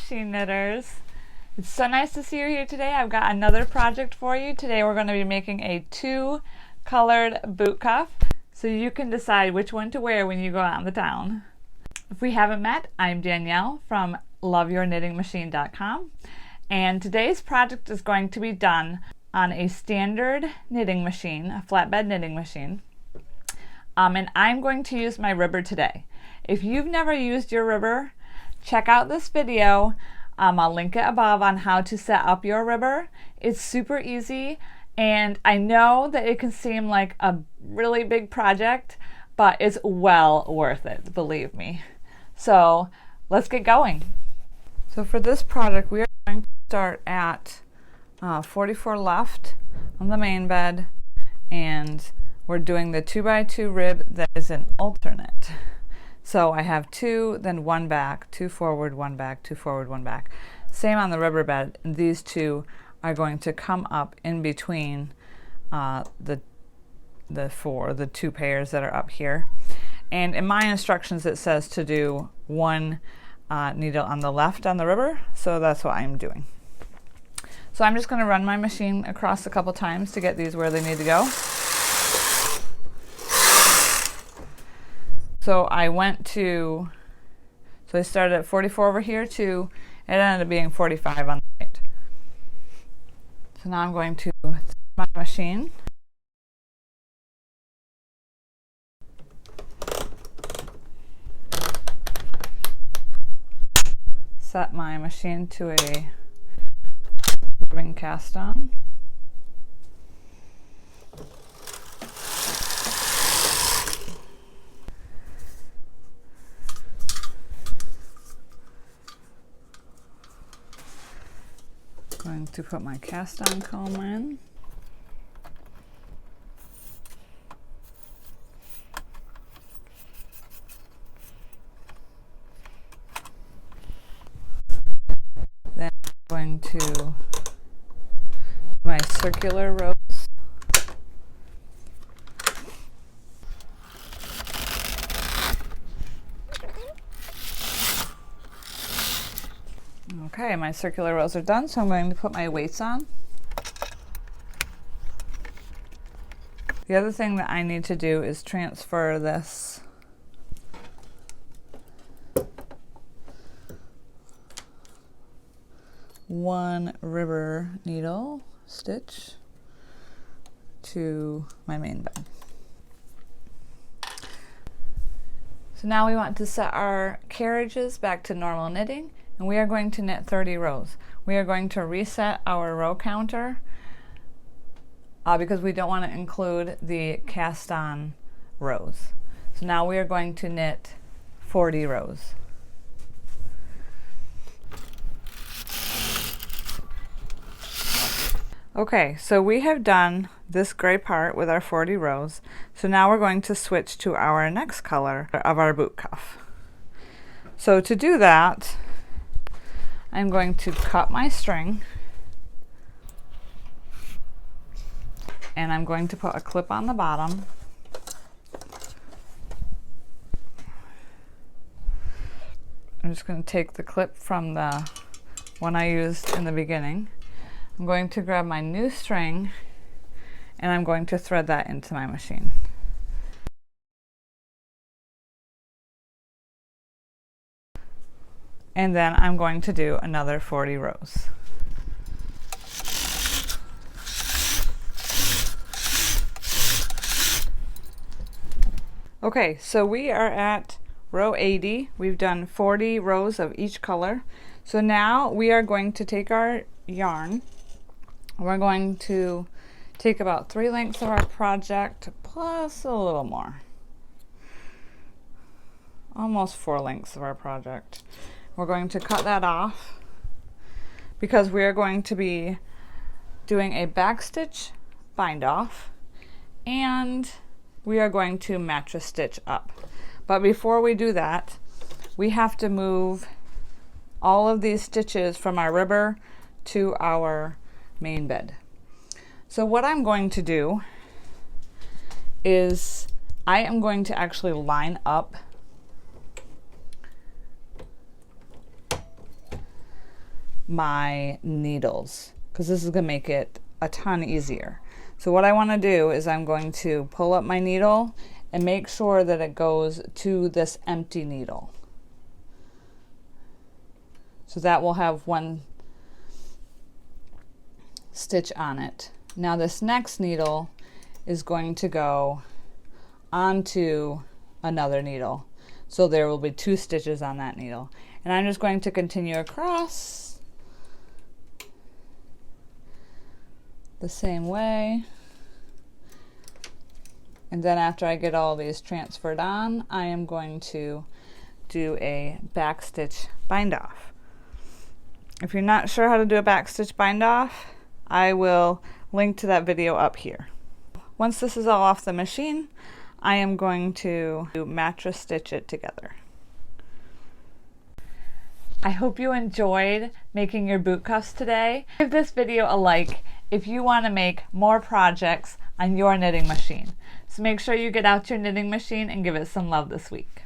machine knitters. It's so nice to see you here today. I've got another project for you. Today we're going to be making a 2-colored boot cuff so you can decide which one to wear when you go out in the town. If we haven't met, I'm Danielle from loveyourknittingmachine.com, and today's project is going to be done on a standard knitting machine, a flatbed knitting machine. And I'm going to use my ribber today. If you've never used your ribber, check out this video. I'll link it above on how to set up your ribber. It's super easy, and I know that it can seem like a really big project, but it's well worth it, believe me. So let's get going. So for this project, we are going to start at 44 left on the main bed, and we're doing the 2x2 rib that is an alternate. So I have 2, then 1 back, 2 forward, 1 back, 2 forward, 1 back. Same on the rubber bed. These two are going to come up in between the 2 pairs that are up here. And in my instructions it says to do 1 needle on the left on the rubber, so that's what I'm doing. So I'm just going to run my machine across a couple times to get these where they need to go. So I started at 44 over here to, it ended up being 45 on the right. So now I'm going to set my machine. Set my machine to a ribbon cast on. Going to put my cast on comb in. Then I'm going to my circular rows. Okay, my circular rows are done, so I'm going to put my weights on. The other thing that I need to do is transfer this one ribber needle stitch to my main bed. So now we want to set our carriages back to normal knitting, and we are going to knit 30 rows. We are going to reset our row counter because we don't want to include the cast on rows. So now we are going to knit 40 rows. Okay, so we have done this gray part with our 40 rows. So now we're going to switch to our next color of our boot cuff. So to do that, I'm going to cut my string, and I'm going to put a clip on the bottom. I'm just going to take the clip from the one I used in the beginning. I'm going to grab my new string, and I'm going to thread that into my machine. And then I'm going to do another 40 rows. Okay, so we are at row 80. We've done 40 rows of each color. So now we are going to take our yarn. We're going to take about 3 lengths of our project plus a little more. Almost 4 lengths of our project. We're going to cut that off because we are going to be doing a backstitch bind off, and we are going to mattress stitch up. But before we do that, we have to move all of these stitches from our ribber to our main bed. So what I'm going to do is I am going to actually line up my needles, because this is going to make it a ton easier. So what I want to do is I'm going to pull up my needle and make sure that it goes to this empty needle. So that will have one stitch on it. Now this next needle is going to go onto another needle. So there will be 2 stitches on that needle. And I'm just going to continue across the same way. And then after I get all these transferred on, I am going to do a back stitch bind off. If you're not sure how to do a back stitch bind off, I will link to that video up here. Once this is all off the machine, I am going to mattress stitch it together. I hope you enjoyed making your boot cuffs today. Give this video a like if you want to make more projects on your knitting machine. So make sure you get out your knitting machine and give it some love this week.